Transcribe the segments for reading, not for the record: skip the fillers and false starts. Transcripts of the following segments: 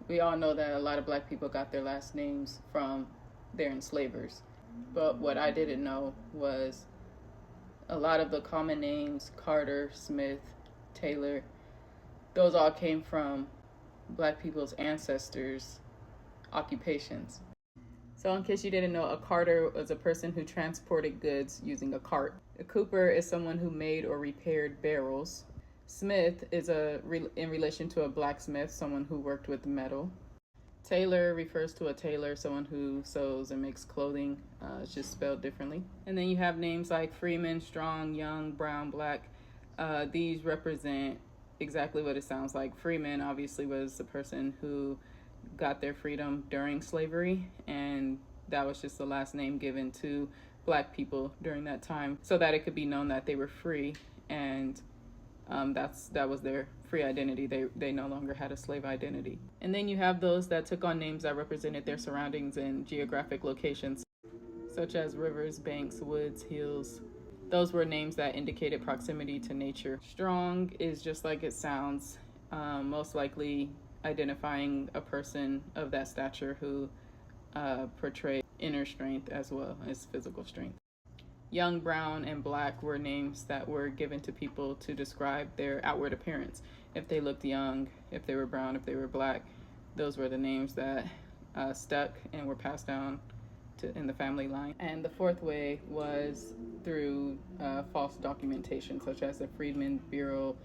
We all know that a lot of black people got their last names from their enslavers. But what I didn't know was a lot of the common names, Carter, Smith, Taylor, those all came from black people's ancestors' occupations. So, in case you didn't know, a carter was a person who transported goods using a cart. A cooper is someone who made or repaired barrels. Smith is in relation to a blacksmith, someone who worked with metal. Tailor refers to a tailor, someone who sews and makes clothing. It's just spelled differently. And then you have names like Freeman, Strong, Young, Brown, Black. These represent exactly what it sounds like. Freeman obviously was the person who got their freedom during slavery, and that was just the last name given to black people during that time so that it could be known that they were free, and that was their free identity. They no longer had a slave identity. And then you have those that took on names that represented their surroundings and geographic locations, such as rivers, banks, woods, hills. Those were names that indicated proximity to nature. Strong is just like it sounds, most likely identifying a person of that stature who portrayed inner strength as well as physical strength. Young, Brown, and Black were names that were given to people to describe their outward appearance. If they looked young, if they were brown, if they were black, those were the names that stuck and were passed down in the family line. And the fourth way was through false documentation, such as the Freedmen Bureau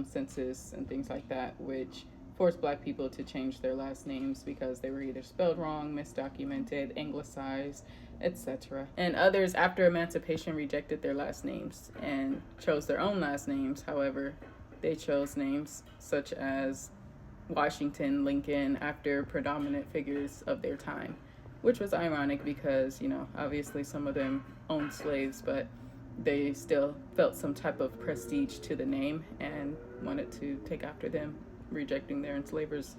census and things like that, which forced black people to change their last names because they were either spelled wrong, misdocumented, anglicized, etc. And others, after emancipation, rejected their last names and chose their own last names. However, they chose names such as Washington, Lincoln, after predominant figures of their time, which was ironic because, obviously some of them owned slaves, but they still felt some type of prestige to the name and wanted to take after them, rejecting their enslavers.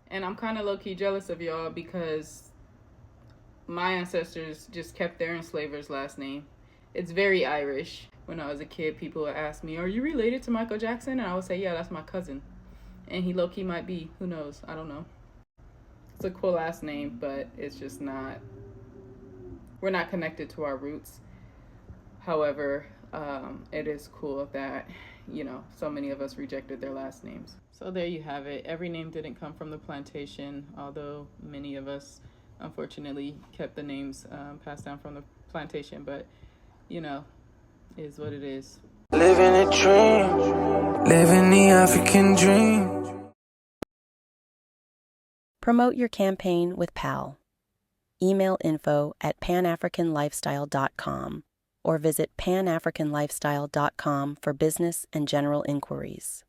And I'm kind of low-key jealous of y'all because my ancestors just kept their enslavers' last name. It's very Irish. When I was a kid, people would ask me, "Are you related to Michael Jackson?" And I would say, "Yeah, that's my cousin." And he low-key might be. Who knows? I don't know. It's a cool last name, but it's just not, we're not connected to our roots. However, it is cool that, so many of us rejected their last names. So there you have it. Every name didn't come from the plantation, although many of us unfortunately kept the names passed down from the plantation, but, is what it is. Living a dream, living the African dream. Promote your campaign with PAL. Email info@panafricanlifestyle.com or visit panafricanlifestyle.com for business and general inquiries.